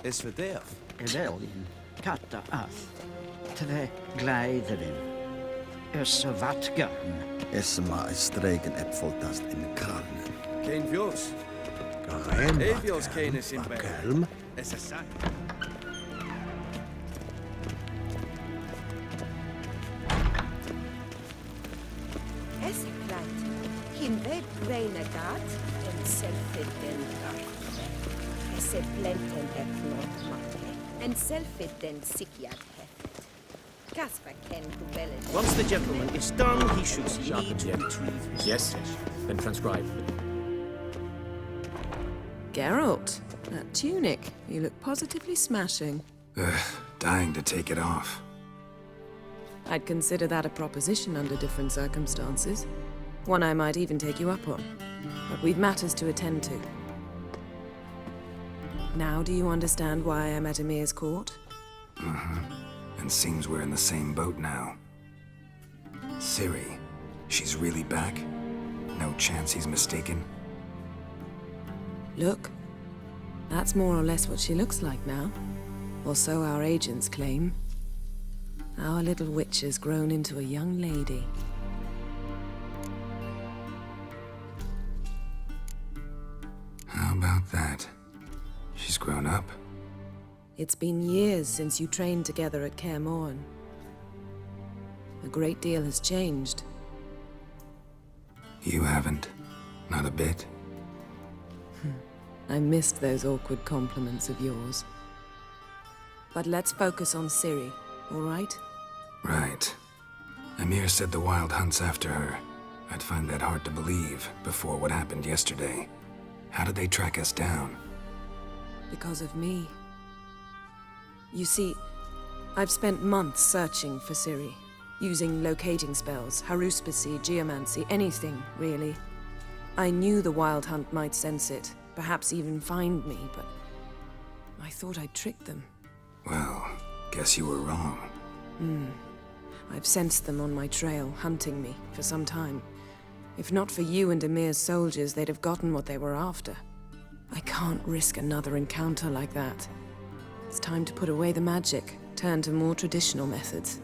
Is verderf. Elelin, katta ath, tve gleiderin, össe vatgarn. Esma is streken epfoltast in karnen. Geen vjoos. Garen Evios kenis in kelm. Is a sack. Essekleid. Hinweg Renegat en selfit den Esse blenten eknot matte. En selfit den sikiat hefet. Kasper ken duellen. Once the gentleman is done, he should need to retrieve his Yes, then transcribe. Geralt, that tunic. You look positively smashing. Dying to take it off. I'd consider that a proposition under different circumstances. One I might even take you up on. But we've matters to attend to. Now do you understand why I'm at Emir's court? And seems we're in the same boat now. Ciri, she's really back? No chance he's mistaken? Look, that's more or less what she looks like now. Or so our agents claim. Our little witch has grown into a young lady. How about that? She's grown up? It's been years since you trained together at Kaer Morhen. A great deal has changed. You haven't. Not a bit. I missed those awkward compliments of yours. But let's focus on Ciri, all right? Right. Emir said the Wild Hunt's after her. I'd find that hard to believe before what happened yesterday. How did they track us down? Because of me. You see, I've spent months searching for Ciri, using locating spells, haruspicy, geomancy, anything, really. I knew the Wild Hunt might sense it, perhaps even find me, but I thought I'd tricked them. Well, guess you were wrong. I've sensed them on my trail, hunting me, for some time. If not for you and Emir's soldiers, they'd have gotten what they were after. I can't risk another encounter like that. It's time to put away the magic, turn to more traditional methods.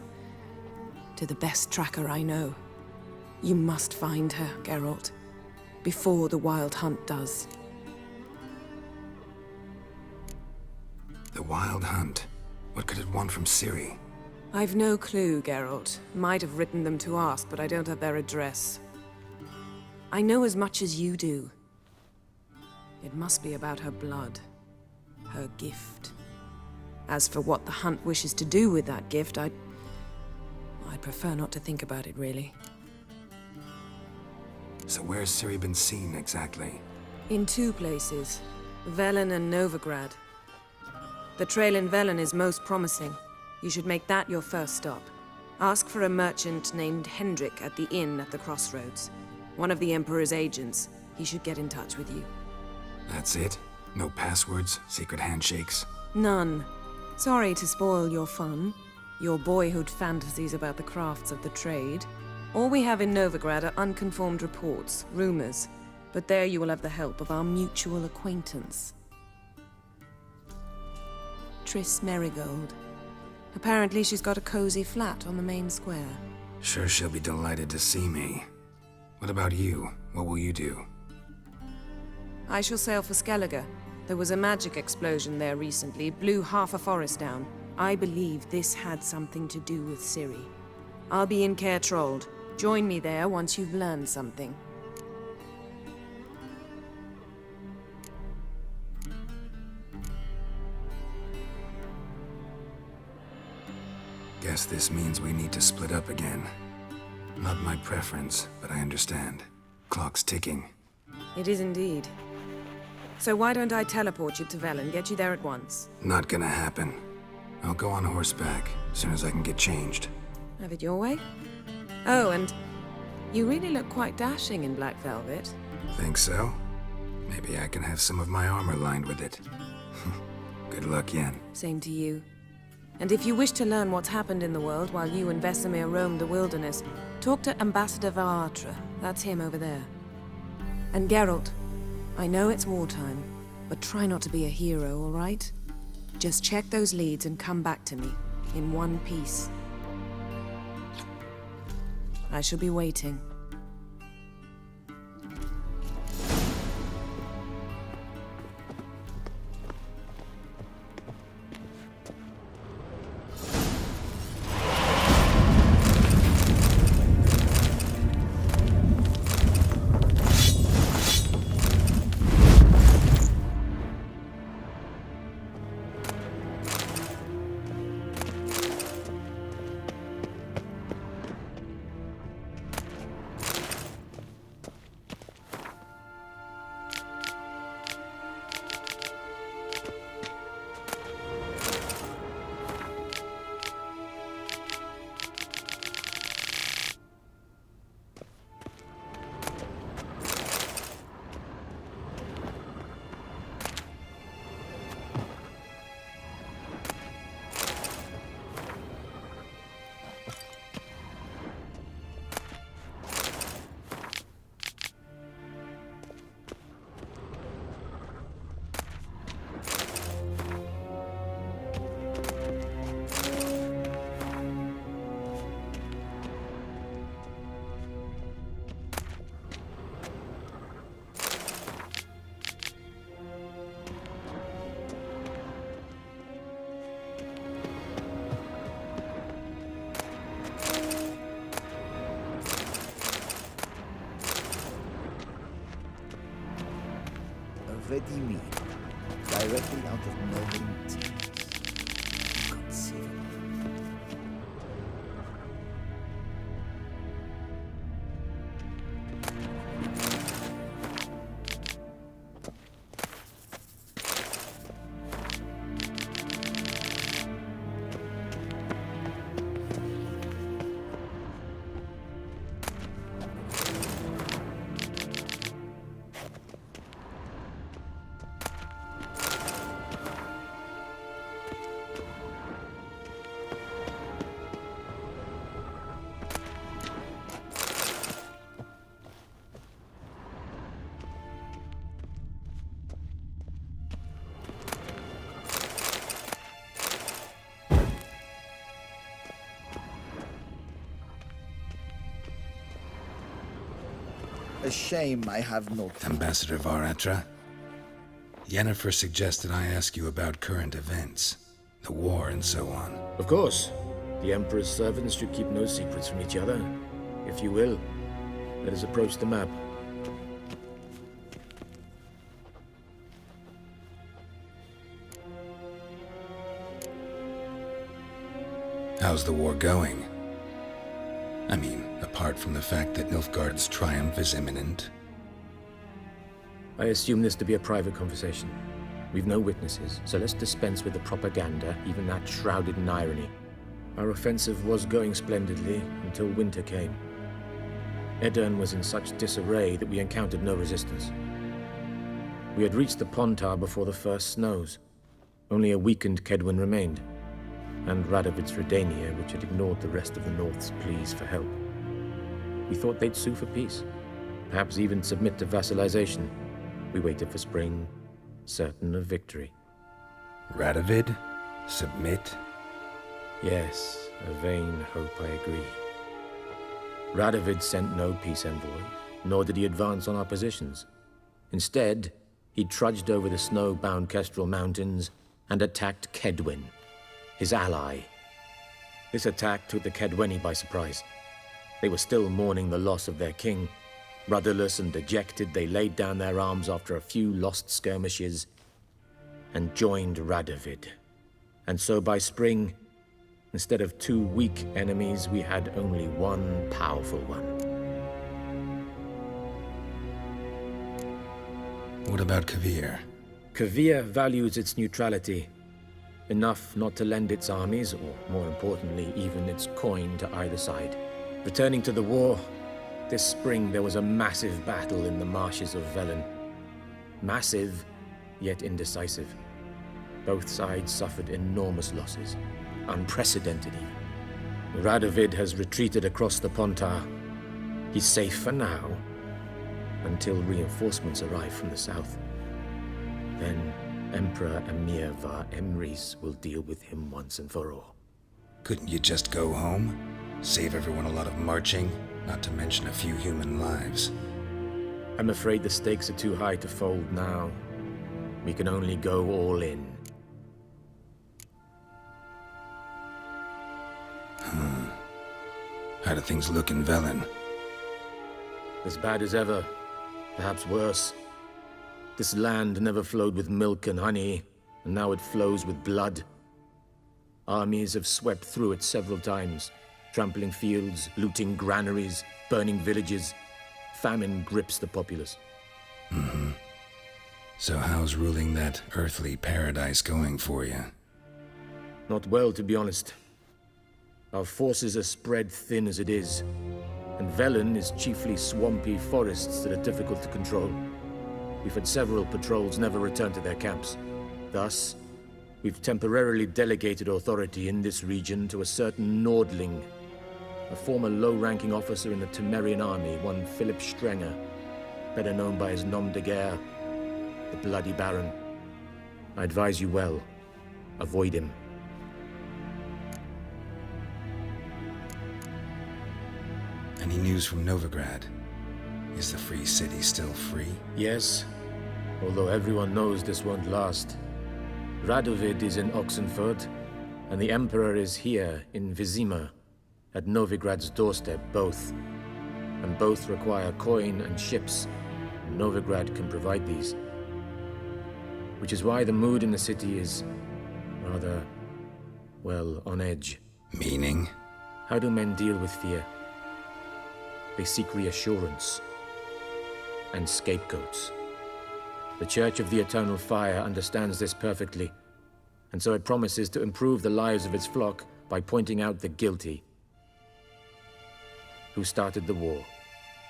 To the best tracker I know. You must find her, Geralt. Before the Wild Hunt does. The Wild Hunt? What could it want from Ciri? I've no clue, Geralt. Might have written them to ask, but I don't have their address. I know as much as you do. It must be about her blood. Her gift. As for what the Hunt wishes to do with that gift, I'd prefer not to think about it, really. So where's Ciri been seen, exactly? In two places. Velen and Novigrad. The trail in Velen is most promising. You should make that your first stop. Ask for a merchant named Hendrik at the inn at the crossroads. One of the Emperor's agents. He should get in touch with you. That's it? No passwords, secret handshakes? None. Sorry to spoil your fun. Your boyhood fantasies about the crafts of the trade. All we have in Novigrad are unconfirmed reports, rumors. But there you will have the help of our mutual acquaintance. Triss Merigold. Apparently she's got a cozy flat on the main square. Sure she'll be delighted to see me. What about you? What will you do? I shall sail for Skellige. There was a magic explosion there recently, blew half a forest down. I believe this had something to do with Ciri. I'll be in Caer Trolde. Join me there once you've learned something. Guess this means we need to split up again. Not my preference, but I understand. Clock's ticking. It is indeed. So why don't I teleport you to Velen, get you there at once? Not gonna happen. I'll go on horseback, as soon as I can get changed. Have it your way? Oh, and you really look quite dashing in black velvet. Think so? Maybe I can have some of my armor lined with it. Good luck, Yen. Same to you. And if you wish to learn what's happened in the world while you and Vesemir roamed the wilderness, talk to Ambassador Varatra. That's him over there. And Geralt, I know it's wartime, but try not to be a hero, all right? Just check those leads and come back to me, in one piece. I shall be waiting. Vladimir, directly out of Northern Teams. Consider. A shame I have no time. Ambassador Varatra, Yennefer suggested I ask you about current events, the war and so on. Of course. The Emperor's servants should keep no secrets from each other. If you will, let us approach the map. How's the war going? I mean, apart from the fact that Nilfgaard's triumph is imminent. I assume this to be a private conversation. We've no witnesses, so let's dispense with the propaganda, even that shrouded in irony. Our offensive was going splendidly until winter came. Aedirn was in such disarray that we encountered no resistance. We had reached the Pontar before the first snows. Only a weakened Kaedwen remained, and Radovid's Redania, which had ignored the rest of the North's pleas for help. We thought they'd sue for peace, perhaps even submit to vassalization. We waited for spring, certain of victory. Radovid? Submit? Yes, a vain hope, I agree. Radovid sent no peace envoy, nor did he advance on our positions. Instead, he trudged over the snow-bound Kestrel Mountains and attacked Kaedwen, his ally. This attack took the Kaedweni by surprise. They were still mourning the loss of their king. Rudderless and dejected, they laid down their arms after a few lost skirmishes and joined Radovid. And so by spring, instead of two weak enemies, we had only one powerful one. What about Kovir? Kovir values its neutrality, enough not to lend its armies, or more importantly, even its coin to either side. Returning to the war, this spring there was a massive battle in the marshes of Velen. Massive, yet indecisive. Both sides suffered enormous losses, unprecedented even. Radovid has retreated across the Pontar. He's safe for now, until reinforcements arrive from the south. Then Emperor Emir var Emrys will deal with him once and for all. Couldn't you just go home? Save everyone a lot of marching, not to mention a few human lives. I'm afraid the stakes are too high to fold now. We can only go all in. How do things look in Velen? As bad as ever, perhaps worse. This land never flowed with milk and honey, and now it flows with blood. Armies have swept through it several times, trampling fields, looting granaries, burning villages. Famine grips the populace. So how's ruling that earthly paradise going for you? Not well, to be honest. Our forces are spread thin as it is, and Velen is chiefly swampy forests that are difficult to control. We've had several patrols never return to their camps. Thus, we've temporarily delegated authority in this region to a certain Nordling, a former low-ranking officer in the Temerian army, one Philip Strenger, better known by his nom de guerre, the Bloody Baron. I advise you well. Avoid him. Any news from Novigrad? Is the Free City still free? Yes, although everyone knows this won't last. Radovid is in Oxenfurt, and the Emperor is here in Vizima, at Novigrad's doorstep, both. And both require coin and ships, and Novigrad can provide these. Which is why the mood in the city is rather, well, on edge. Meaning? How do men deal with fear? They seek reassurance and scapegoats. The Church of the Eternal Fire understands this perfectly, and so it promises to improve the lives of its flock by pointing out the guilty. Who started the war?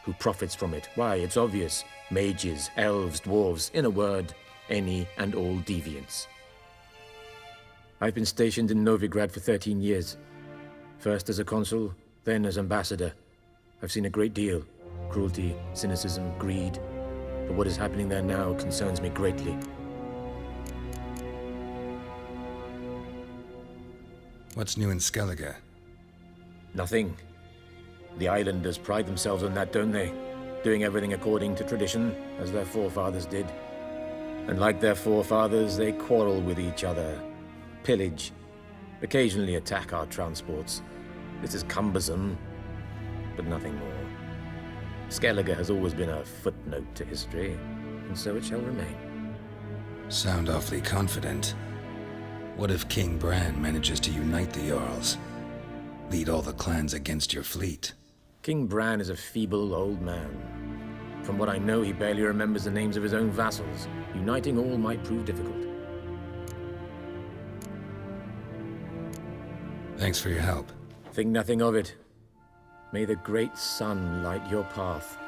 Who profits from it? Why, it's obvious. Mages, elves, dwarves, in a word, any and all deviants. I've been stationed in Novigrad for 13 years. First as a consul, then as ambassador. I've seen a great deal. Cruelty, cynicism, greed. But what is happening there now concerns me greatly. What's new in Skellige? Nothing. The islanders pride themselves on that, don't they? Doing everything according to tradition, as their forefathers did. And like their forefathers, they quarrel with each other, pillage, occasionally attack our transports. This is cumbersome, but nothing more. Skellige has always been a footnote to history, and so it shall remain. Sound awfully confident. What if King Bran manages to unite the Jarls? Lead all the clans against your fleet? King Bran is a feeble old man. From what I know, he barely remembers the names of his own vassals. Uniting all might prove difficult. Thanks for your help. Think nothing of it. May the great sun light your path.